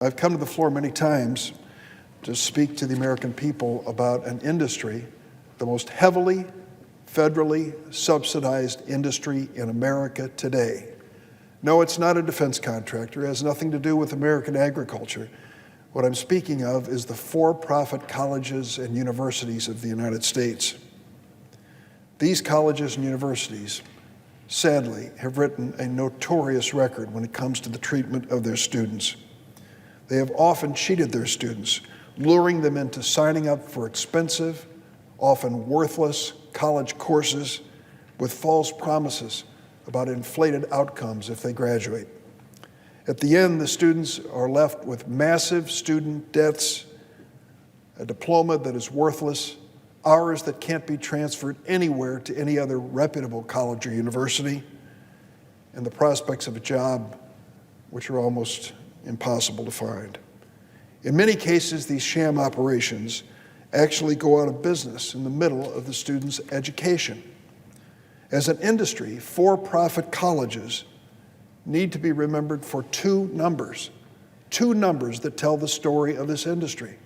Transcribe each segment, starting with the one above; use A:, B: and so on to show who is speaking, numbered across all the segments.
A: I've come to the floor many times to speak to the American people about an industry, the most heavily federally subsidized industry in America today. No, it's not a defense contractor. It has nothing to do with American agriculture. What I'm speaking of is the for-profit colleges and universities of the United States. These colleges and universities, sadly, have written a notorious record when it comes to the treatment of their students. They have often cheated their students, luring them into signing up for expensive, often worthless college courses with false promises about inflated outcomes if they graduate. At the end, the students are left with massive student debts, a diploma that is worthless, hours that can't be transferred anywhere to any other reputable college or university, and the prospects of a job which are almost impossible to find. In many cases, these sham operations actually go out of business in the middle of the student's education. As an industry, for-profit colleges need to be remembered for two numbers that tell the story of this industry.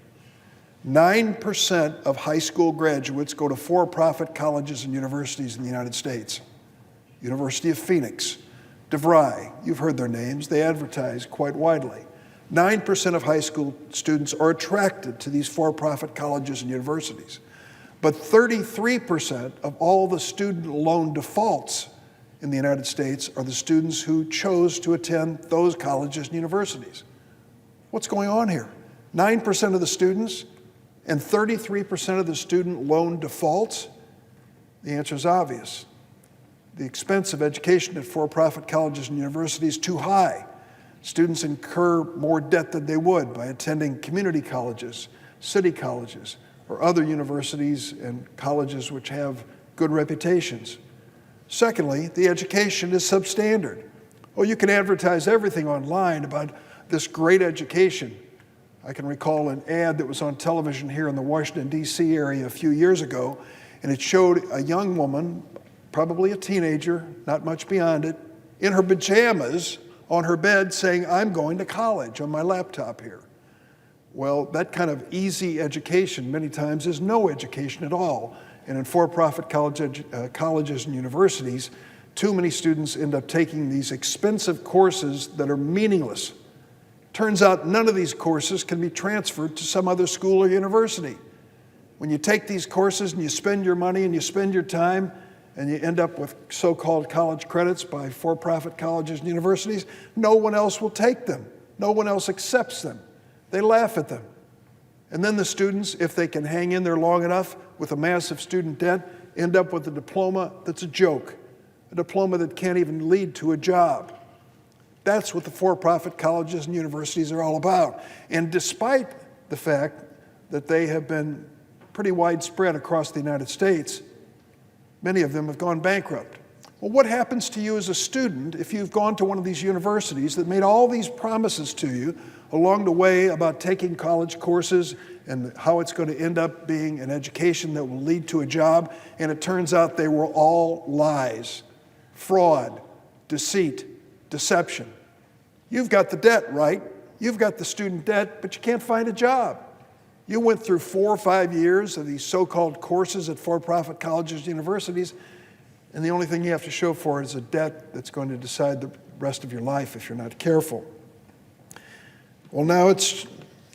A: 9% of high school graduates go to for-profit colleges and universities in the United States. University of Phoenix, DeVry, you've heard their names, they advertise quite widely. 9% of high school students are attracted to these for-profit colleges and universities. But 33% of all the student loan defaults in the United States are the students who chose to attend those colleges and universities. What's going on here? 9% of the students and 33% of the student loan defaults? The answer is obvious. The expense of education at for-profit colleges and universities is too high. Students incur more debt than they would by attending community colleges, city colleges, or other universities and colleges which have good reputations. Secondly, the education is substandard. Oh, you can advertise everything online about this great education. I can recall an ad that was on television here in the Washington, D.C. area a few years ago, and it showed a young woman, probably a teenager, not much beyond it, in her pajamas on her bed saying, "I'm going to college on my laptop here." Well, that kind of easy education many times is no education at all. And in for-profit colleges and universities, too many students end up taking these expensive courses that are meaningless. Turns out none of these courses can be transferred to some other school or university. When you take these courses and you spend your money and you spend your time and you end up with so-called college credits by for-profit colleges and universities, no one else will take them. No one else accepts them. They laugh at them. And then the students, if they can hang in there long enough with a massive student debt, end up with a diploma that's a joke, a diploma that can't even lead to a job. That's what the for-profit colleges and universities are all about. And despite the fact that they have been pretty widespread across the United States, many of them have gone bankrupt. Well, what happens to you as a student if you've gone to one of these universities that made all these promises to you along the way about taking college courses and how it's going to end up being an education that will lead to a job, and it turns out they were all lies, fraud, deceit, deception? You've got the debt, right? You've got the student debt, but you can't find a job. You went through 4 or 5 years of these so-called courses at for-profit colleges and universities, and the only thing you have to show for it is a debt that's going to decide the rest of your life if you're not careful. Well, now it's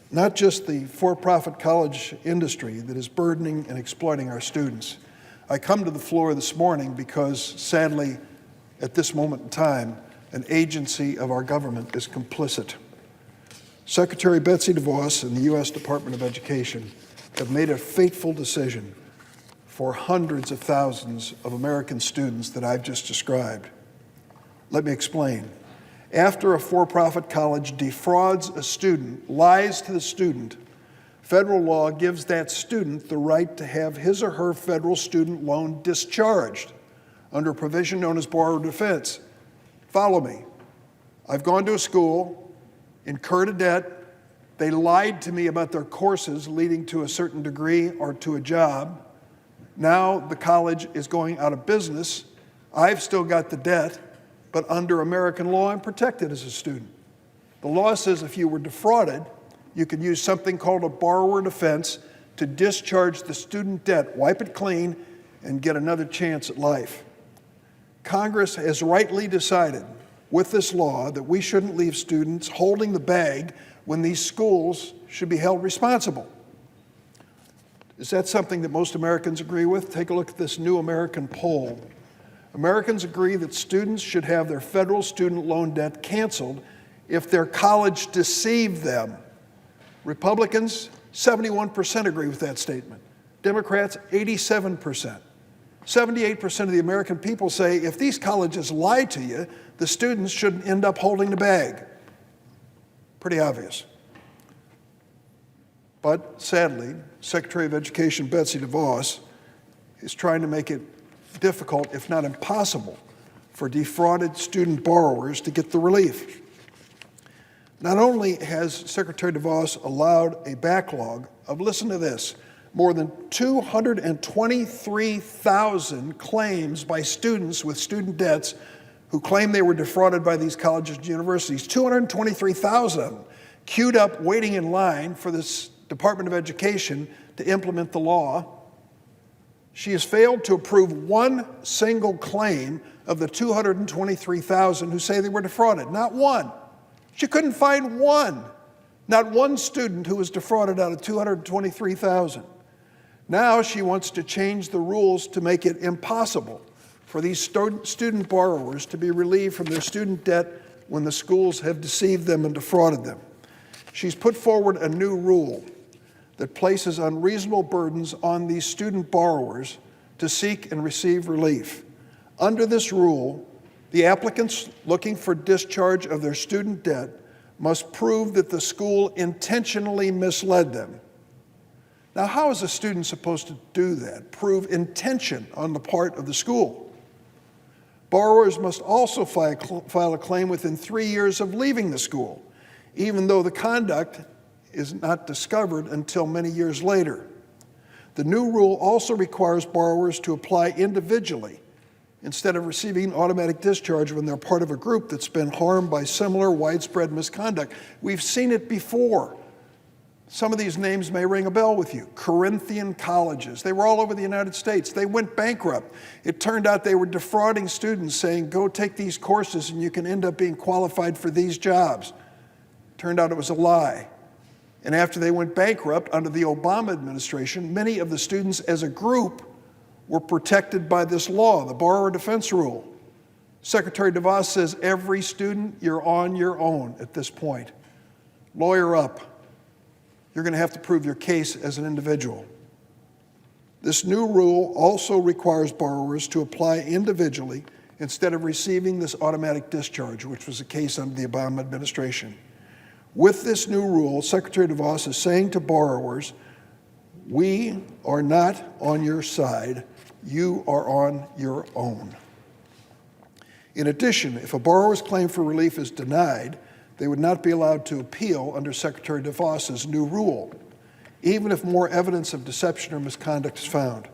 A: not just the for-profit college industry that is burdening and exploiting our students. I come to the floor this morning because, sadly, at this moment in time, an agency of our government is complicit. Secretary Betsy DeVos and the U.S. Department of Education have made a fateful decision for hundreds of thousands of American students that I've just described. Let me explain. After a for-profit college defrauds a student, lies to the student, federal law gives that student the right to have his or her federal student loan discharged under a provision known as borrower defense. Follow me. I've gone to a school, incurred a debt, they lied to me about their courses leading to a certain degree or to a job. Now the college is going out of business. I've still got the debt, but under American law, I'm protected as a student. The law says if you were defrauded, you could use something called a borrower defense to discharge the student debt, wipe it clean, and get another chance at life. Congress has rightly decided with this law that we shouldn't leave students holding the bag when these schools should be held responsible. Is that something that most Americans agree with? Take a look at this New American poll. Americans agree that students should have their federal student loan debt canceled if their college deceived them. Republicans, 71% agree with that statement. Democrats, 87%. 78% of the American people say if these colleges lie to you, the students shouldn't end up holding the bag. Pretty obvious. But sadly, Secretary of Education Betsy DeVos is trying to make it difficult, if not impossible, for defrauded student borrowers to get the relief. Not only has Secretary DeVos allowed a backlog of, listen to this, more than 223,000 claims by students with student debts who claim they were defrauded by these colleges and universities, 223,000 of them queued up waiting in line for this Department of Education to implement the law. She has failed to approve one single claim of the 223,000 who say they were defrauded. Not one. She couldn't find one. Not one student who was defrauded out of 223,000. Now she wants to change the rules to make it impossible for these student borrowers to be relieved from their student debt when the schools have deceived them and defrauded them. She's put forward a new rule that places unreasonable burdens on these student borrowers to seek and receive relief. Under this rule, the applicants looking for discharge of their student debt must prove that the school intentionally misled them. Now, how is a student supposed to do that? Prove intention on the part of the school. Borrowers must also file a claim within 3 years of leaving the school, even though the conduct is not discovered until many years later. The new rule also requires borrowers to apply individually instead of receiving automatic discharge when they're part of a group that's been harmed by similar widespread misconduct. We've seen it before. Some of these names may ring a bell with you. Corinthian colleges. They were all over the United States. They went bankrupt. It turned out they were defrauding students, saying, go take these courses and you can end up being qualified for these jobs. Turned out it was a lie. And after they went bankrupt under the Obama administration, many of the students as a group were protected by this law, the borrower defense rule. Secretary DeVos says every student, you're on your own at this point. Lawyer up. You're going to have to prove your case as an individual. This new rule also requires borrowers to apply individually instead of receiving this automatic discharge, which was the case under the Obama administration. With this new rule, Secretary DeVos is saying to borrowers, we are not on your side, you are on your own. In addition, if a borrower's claim for relief is denied, they would not be allowed to appeal under Secretary DeVos's new rule, even if more evidence of deception or misconduct is found.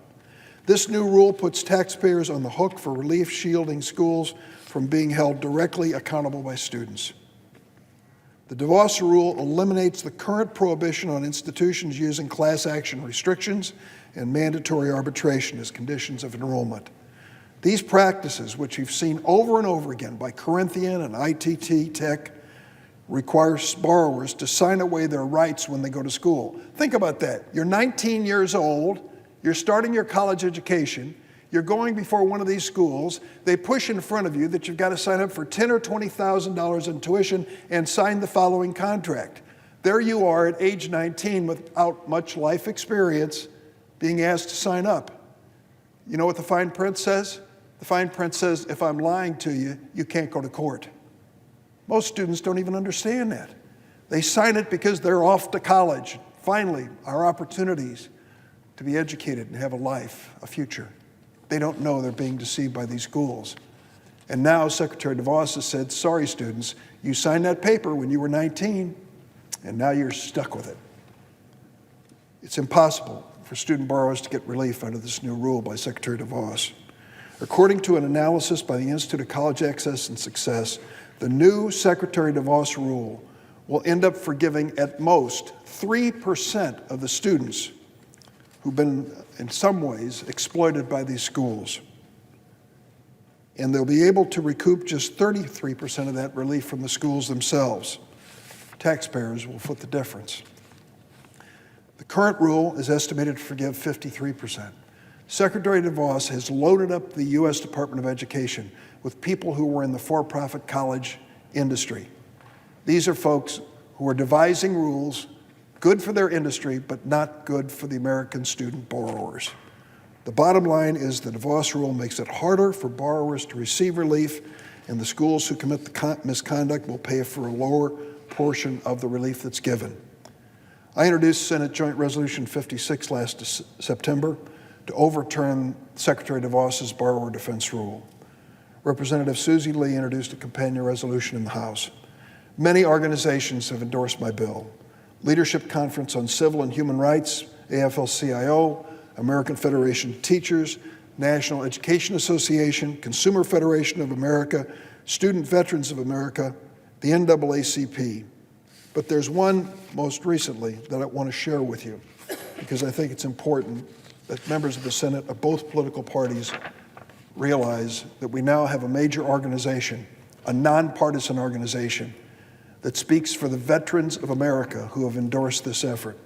A: This new rule puts taxpayers on the hook for relief, shielding schools from being held directly accountable by students. The DeVos rule eliminates the current prohibition on institutions using class action restrictions and mandatory arbitration as conditions of enrollment. These practices, which we've seen over and over again by Corinthian and ITT Tech, require borrowers to sign away their rights when they go to school. Think about that. You're 19 years old, you're starting your college education, you're going before one of these schools, they push in front of you that you've got to sign up for $10,000 or $20,000 in tuition and sign the following contract. There you are at age 19 without much life experience being asked to sign up. You know what the fine print says? The fine print says, if I'm lying to you, you can't go to court. Most students don't even understand that. They sign it because they're off to college. Finally, our opportunities to be educated and have a life, a future. They don't know they're being deceived by these schools. And now Secretary DeVos has said, sorry students, you signed that paper when you were 19, and now you're stuck with it. It's impossible for student borrowers to get relief under this new rule by Secretary DeVos. According to an analysis by the Institute of College Access and Success, the new Secretary DeVos rule will end up forgiving at most 3% of the students who've been, in some ways, exploited by these schools. And they'll be able to recoup just 33% of that relief from the schools themselves. Taxpayers will foot the difference. The current rule is estimated to forgive 53%. Secretary DeVos has loaded up the U.S. Department of Education with people who were in the for-profit college industry. These are folks who are devising rules good for their industry, but not good for the American student borrowers. The bottom line is the DeVos rule makes it harder for borrowers to receive relief, and the schools who commit the misconduct will pay for a lower portion of the relief that's given. I introduced Senate Joint Resolution 56 last September to overturn Secretary DeVos's borrower defense rule. Representative Susie Lee introduced a companion resolution in the House. Many organizations have endorsed my bill. Leadership Conference on Civil and Human Rights, AFL-CIO, American Federation of Teachers, National Education Association, Consumer Federation of America, Student Veterans of America, the NAACP. But there's one most recently that I want to share with you because I think it's important that members of the Senate of both political parties realize that we now have a major organization, a nonpartisan organization, that speaks for the veterans of America who have endorsed this effort.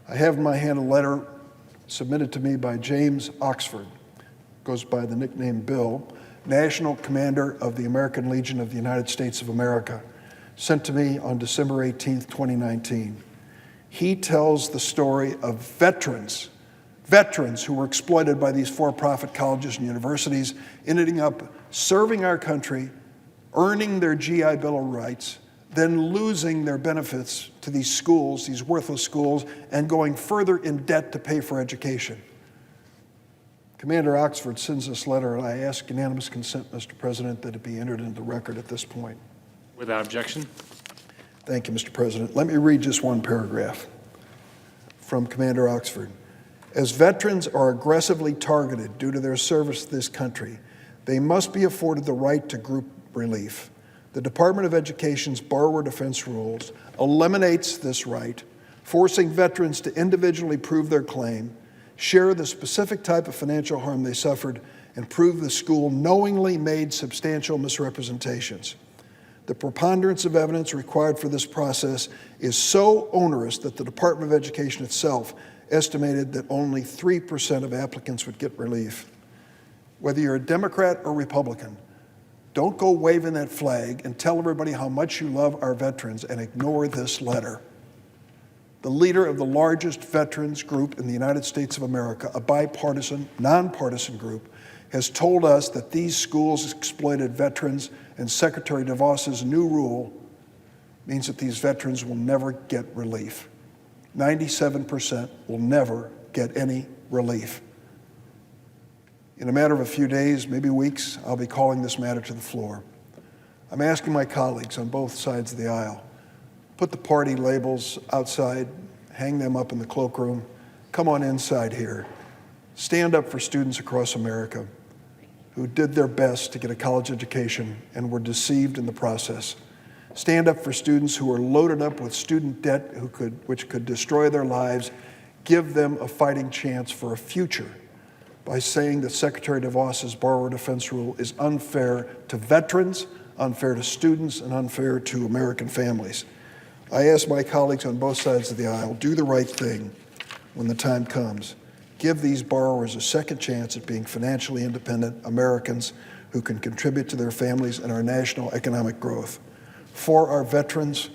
A: I have in my hand a letter submitted to me by James Oxford, goes by the nickname Bill, National Commander of the American Legion of the United States of America, sent to me on December 18th, 2019. He tells the story of veterans who were exploited by these for-profit colleges and universities, ending up serving our country, earning their GI Bill of rights, then losing their benefits to these schools, these worthless schools, and going further in debt to pay for education. Commander Oxford sends this letter, and I ask unanimous consent, Mr. President, that it be entered into the record at this point.
B: Without objection.
A: Thank you, Mr. President. Let me read just one paragraph from Commander Oxford. As veterans are aggressively targeted due to their service to this country, they must be afforded the right to group relief. The Department of Education's borrower defense rules eliminates this right, forcing veterans to individually prove their claim, share the specific type of financial harm they suffered, and prove the school knowingly made substantial misrepresentations. The preponderance of evidence required for this process is so onerous that the Department of Education itself estimated that only 3% of applicants would get relief. Whether you're a Democrat or Republican, don't go waving that flag and tell everybody how much you love our veterans and ignore this letter. The leader of the largest veterans group in the United States of America, a bipartisan, nonpartisan group, has told us that these schools exploited veterans, and Secretary DeVos's new rule means that these veterans will never get relief. 97% will never get any relief. In a matter of a few days, maybe weeks, I'll be calling this matter to the floor. I'm asking my colleagues on both sides of the aisle, put the party labels outside, hang them up in the cloakroom, come on inside here. Stand up for students across America who did their best to get a college education and were deceived in the process. Stand up for students who are loaded up with student debt which could destroy their lives. Give them a fighting chance for a future by saying that Secretary DeVos's borrower defense rule is unfair to veterans, unfair to students, and unfair to American families. I ask my colleagues on both sides of the aisle, do the right thing when the time comes. Give these borrowers a second chance at being financially independent Americans who can contribute to their families and our national economic growth. For our veterans,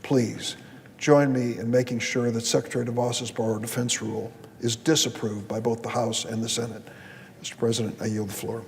A: please join me in making sure that Secretary DeVos's borrower defense rule is disapproved by both the House and the Senate. Mr. President, I yield the floor.